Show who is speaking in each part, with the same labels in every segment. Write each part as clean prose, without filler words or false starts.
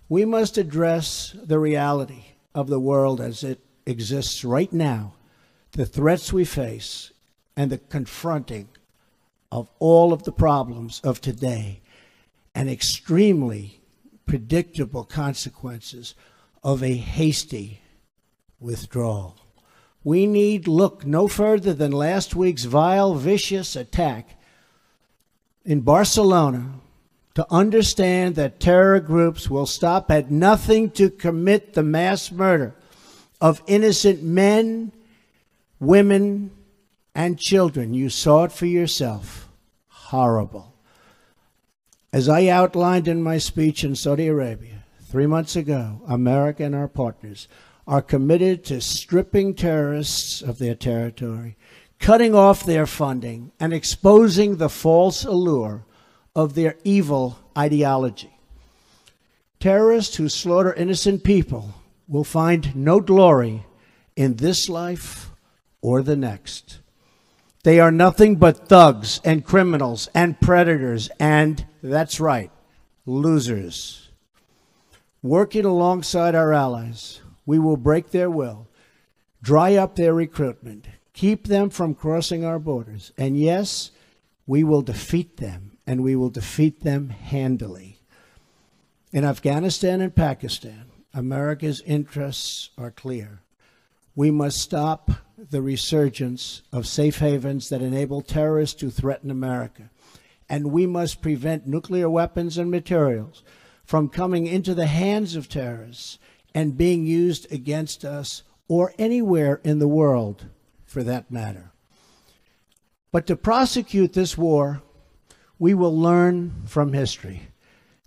Speaker 1: We must address the reality of the world as it exists right now, the threats we face, and the confronting of all of the problems of today, and extremely predictable consequences of a hasty withdrawal. We need look no further than last week's vile, vicious attack in Barcelona to understand that terror groups will stop at nothing to commit the mass murder of innocent men, women, and children. You saw it for yourself. Horrible. As I outlined in my speech in Saudi Arabia 3 months ago, America and our partners are committed to stripping terrorists of their territory, cutting off their funding, and exposing the false allure of their evil ideology. Terrorists who slaughter innocent people will find no glory in this life or the next. They are nothing but thugs and criminals and predators and, that's right, losers. Working alongside our allies, we will break their will, dry up their recruitment, keep them from crossing our borders, and yes, we will defeat them, and we will defeat them handily. In Afghanistan and Pakistan, America's interests are clear. We must stop the resurgence of safe havens that enable terrorists to threaten America. And we must prevent nuclear weapons and materials from coming into the hands of terrorists and being used against us or anywhere in the world, for that matter. But to prosecute this war, we will learn from history.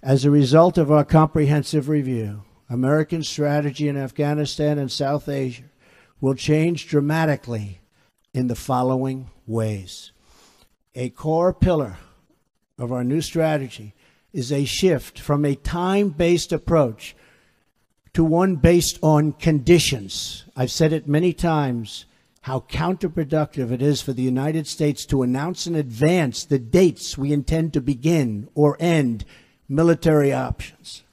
Speaker 1: As a result of our comprehensive review, American strategy in Afghanistan and South Asia will change dramatically in the following ways. A core pillar of our new strategy is a shift from a time-based approach to one based on conditions. I've said it many times how counterproductive it is for the United States to announce in advance the dates we intend to begin or end military options.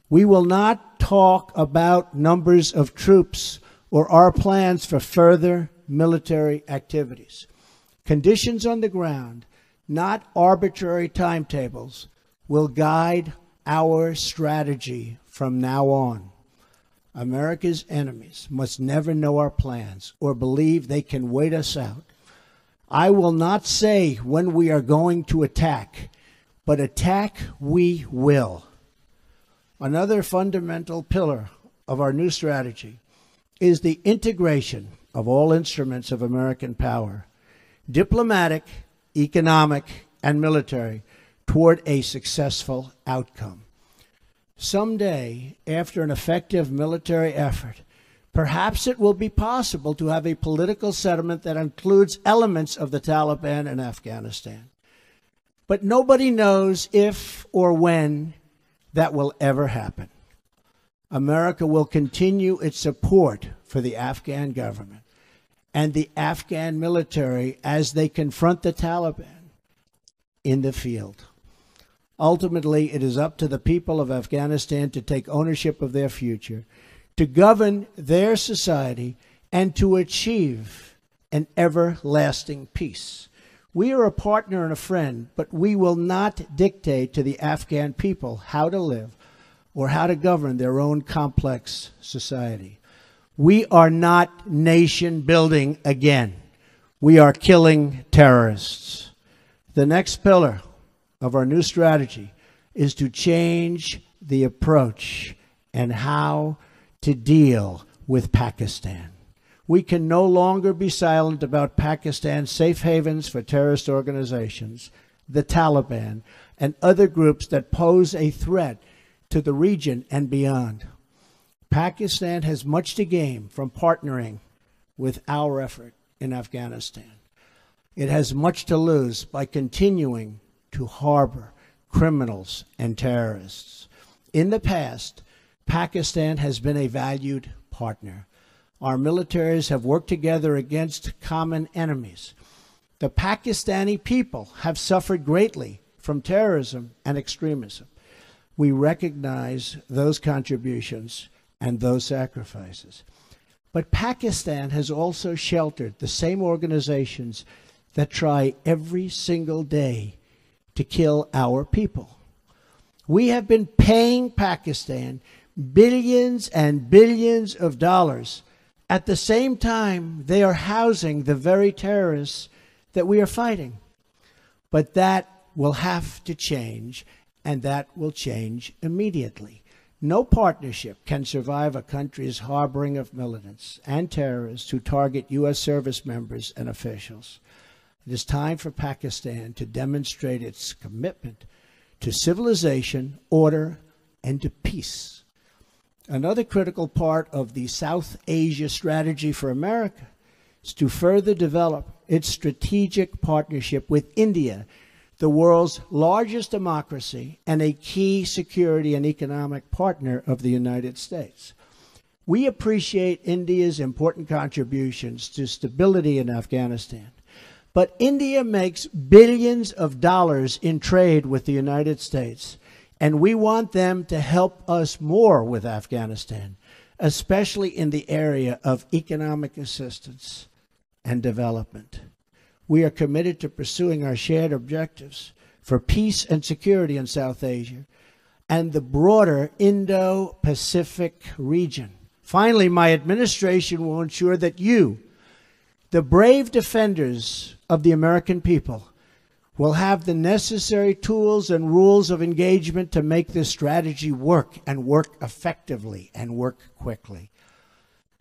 Speaker 1: We will not talk about numbers of troops or our plans for further military activities. Conditions on the ground, not arbitrary timetables, will guide our strategy from now on. America's enemies must never know our plans or believe they can wait us out. I will not say when we are going to attack, but attack we will. Another fundamental pillar of our new strategy is the integration of all instruments of American power, diplomatic, economic, and military, toward a successful outcome. Someday, after an effective military effort, perhaps it will be possible to have a political settlement that includes elements of the Taliban in Afghanistan. But nobody knows if or when that will ever happen. America will continue its support for the Afghan government and the Afghan military as they confront the Taliban in the field. Ultimately, it is up to the people of Afghanistan to take ownership of their future, to govern their society, and to achieve an everlasting peace. We are a partner and a friend, but we will not dictate to the Afghan people how to live or how to govern their own complex society. We are not nation building again. We are killing terrorists. The next pillar of our new strategy is to change the approach and how to deal with Pakistan. We can no longer be silent about Pakistan's safe havens for terrorist organizations, the Taliban, and other groups that pose a threat to the region and beyond. Pakistan has much to gain from partnering with our effort in Afghanistan. It has much to lose by continuing to harbor criminals and terrorists. In the past, Pakistan has been a valued partner. Our militaries have worked together against common enemies. The Pakistani people have suffered greatly from terrorism and extremism. We recognize those contributions and those sacrifices. But Pakistan has also sheltered the same organizations that try every single day to kill our people. We have been paying Pakistan billions and billions of dollars. At the same time, they are housing the very terrorists that we are fighting. But that will have to change, and that will change immediately. No partnership can survive a country's harboring of militants and terrorists who target U.S. service members and officials. It is time for Pakistan to demonstrate its commitment to civilization, order, and to peace. Another critical part of the South Asia strategy for America is to further develop its strategic partnership with India, the world's largest democracy and a key security and economic partner of the United States. We appreciate India's important contributions to stability in Afghanistan, but India makes billions of dollars in trade with the United States, and we want them to help us more with Afghanistan, especially in the area of economic assistance and development. We are committed to pursuing our shared objectives for peace and security in South Asia and the broader Indo-Pacific region. Finally, my administration will ensure that you, the brave defenders of the American people, will have the necessary tools and rules of engagement to make this strategy work, and work effectively, and work quickly.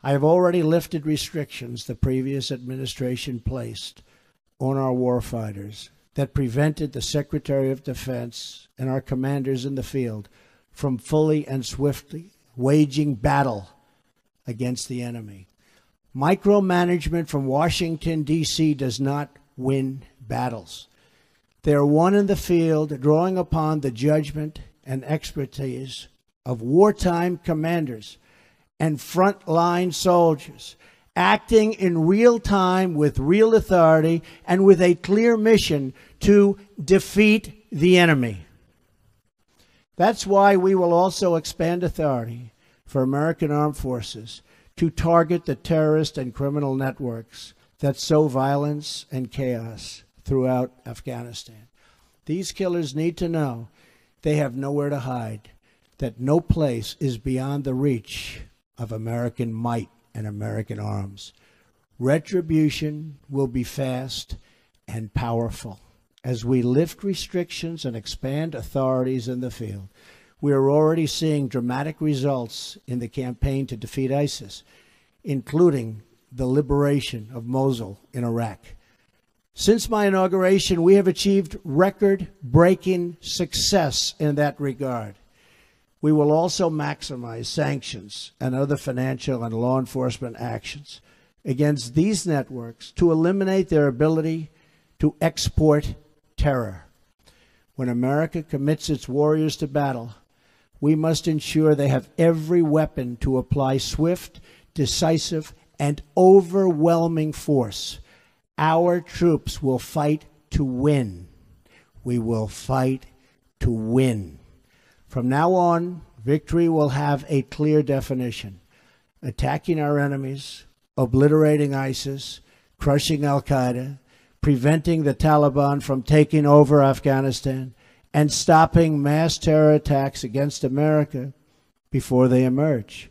Speaker 1: I have already lifted restrictions the previous administration placed on our warfighters that prevented the Secretary of Defense and our commanders in the field from fully and swiftly waging battle against the enemy. Micromanagement from Washington, D.C. does not win battles. They are won in the field, drawing upon the judgment and expertise of wartime commanders and frontline soldiers, acting in real time with real authority and with a clear mission to defeat the enemy. That's why we will also expand authority for American armed forces to target the terrorist and criminal networks that sow violence and chaos throughout Afghanistan. These killers need to know they have nowhere to hide, that no place is beyond the reach of American might and American arms. Retribution will be fast and powerful as we lift restrictions and expand authorities in the field. We are already seeing dramatic results in the campaign to defeat ISIS, including the liberation of Mosul in Iraq. Since my inauguration, we have achieved record-breaking success in that regard. We will also maximize sanctions and other financial and law enforcement actions against these networks to eliminate their ability to export terror. When America commits its warriors to battle, we must ensure they have every weapon to apply swift, decisive, and overwhelming force. Our troops will fight to win. We will fight to win. From now on, victory will have a clear definition: attacking our enemies, obliterating ISIS, crushing al-Qaeda, preventing the Taliban from taking over Afghanistan, and stopping mass terror attacks against America before they emerge.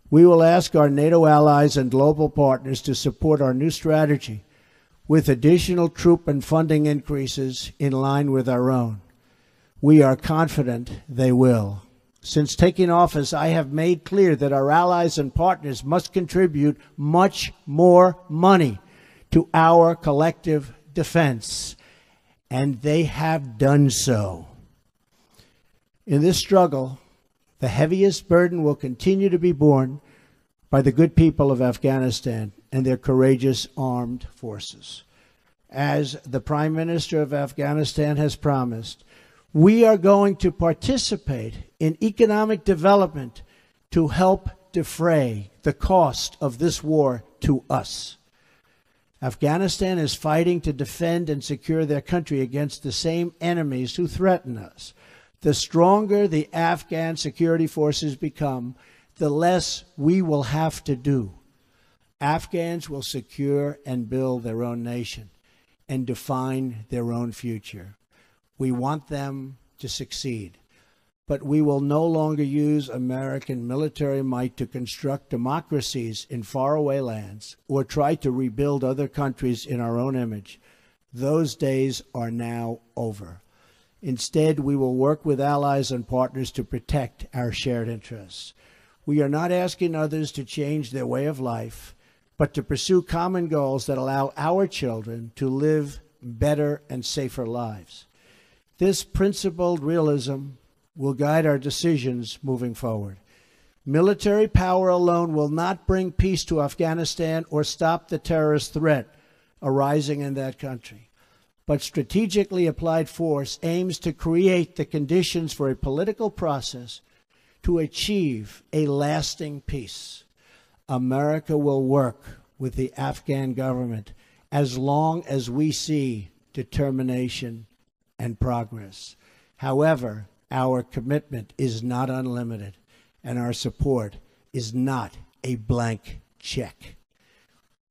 Speaker 1: We will ask our NATO allies and global partners to support our new strategy with additional troop and funding increases in line with our own. We are confident they will. Since taking office, I have made clear that our allies and partners must contribute much more money to our collective defense, and they have done so. In this struggle, the heaviest burden will continue to be borne by the good people of Afghanistan and their courageous armed forces. As the Prime Minister of Afghanistan has promised, we are going to participate in economic development to help defray the cost of this war to us. Afghanistan is fighting to defend and secure their country against the same enemies who threaten us. The stronger the Afghan security forces become, the less we will have to do. Afghans will secure and build their own nation and define their own future. We want them to succeed. But we will no longer use American military might to construct democracies in faraway lands or try to rebuild other countries in our own image. Those days are now over. Instead, we will work with allies and partners to protect our shared interests. We are not asking others to change their way of life, but to pursue common goals that allow our children to live better and safer lives. This principled realism will guide our decisions moving forward. Military power alone will not bring peace to Afghanistan or stop the terrorist threat arising in that country. But strategically applied force aims to create the conditions for a political process to achieve a lasting peace. America will work with the Afghan government as long as we see determination and progress. However, our commitment is not unlimited, and our support is not a blank check.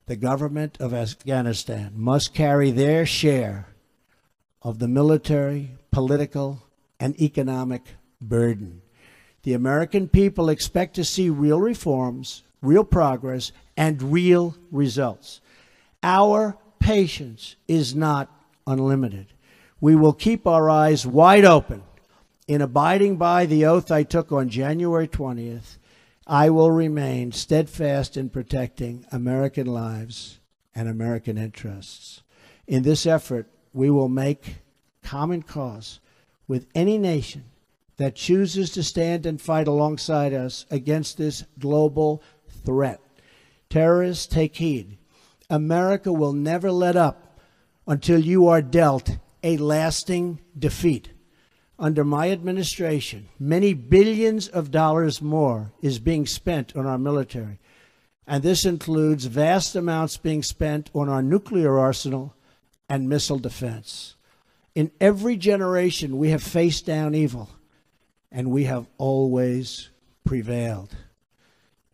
Speaker 1: The government of Afghanistan must carry their share of the military, political, and economic burden. The American people expect to see real reforms, real progress, and real results. Our patience is not unlimited. We will keep our eyes wide open. In abiding by the oath I took on January 20th, I will remain steadfast in protecting American lives and American interests. In this effort, we will make common cause with any nation that chooses to stand and fight alongside us against this global threat. Terrorists, take heed. America will never let up until you are dealt a lasting defeat. Under my administration, many billions of dollars more is being spent on our military, and this includes vast amounts being spent on our nuclear arsenal and missile defense. In every generation, we have faced down evil, and we have always prevailed.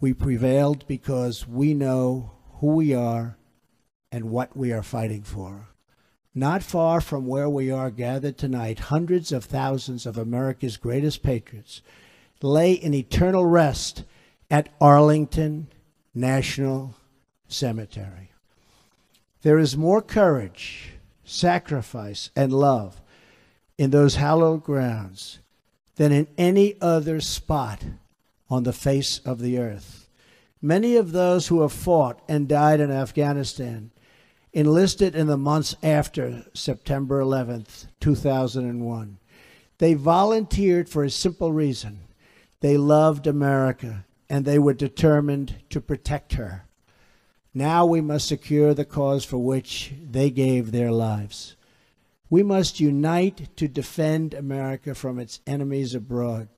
Speaker 1: We prevailed because we know who we are and what we are fighting for. Not far from where we are gathered tonight, hundreds of thousands of America's greatest patriots lay in eternal rest at Arlington National Cemetery. There is more courage, sacrifice, and love in those hallowed grounds than in any other spot on the face of the earth. Many of those who have fought and died in Afghanistan enlisted in the months after September 11th, 2001. They volunteered for a simple reason. They loved America, and they were determined to protect her. Now we must secure the cause for which they gave their lives. We must unite to defend America from its enemies abroad.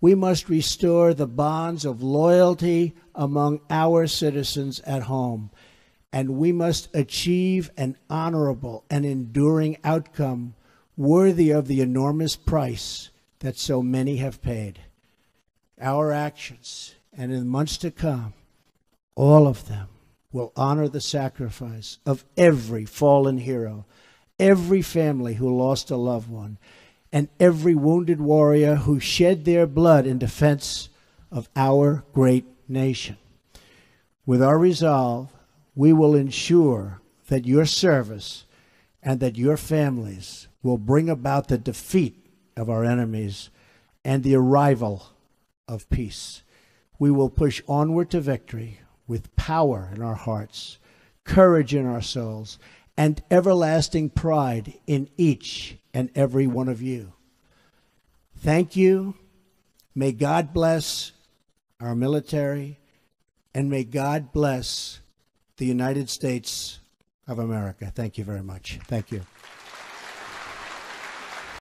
Speaker 1: We must restore the bonds of loyalty among our citizens at home. And we must achieve an honorable and enduring outcome worthy of the enormous price that so many have paid. Our actions, and in the months to come, all of them will honor the sacrifice of every fallen hero, every family who lost a loved one, and every wounded warrior who shed their blood in defense of our great nation. With our resolve, we will ensure that your service and that your families will bring about the defeat of our enemies and the arrival of peace. We will push onward to victory with power in our hearts, courage in our souls, and everlasting pride in each and every one of you. Thank you. May God bless our military, and may God bless the United States of America. Thank you very much. Thank you.